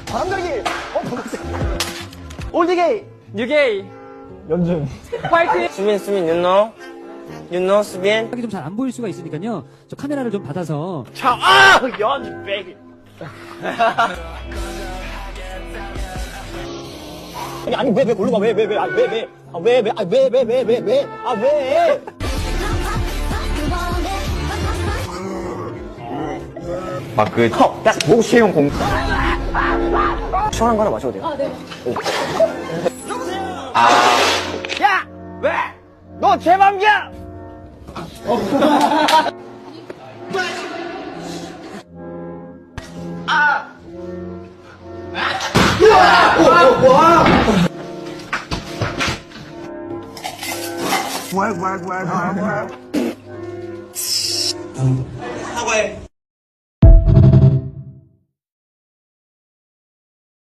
바람잡이. 보라색. 올드게이. 뉴게이. 연준. 파이팅. 수빈, 윤노. 윤노, 수빈. 좀 잘 안 보일 수가 있으니까요. 저 카메라를 좀 받아서. 연준 베이비. 아니 왜 골로 가? 왜? 왜? 막 그 목시용 공. 시원한 거 하나 마셔도 돼요? 아, 네. 야! 왜? 너 제 맘이야!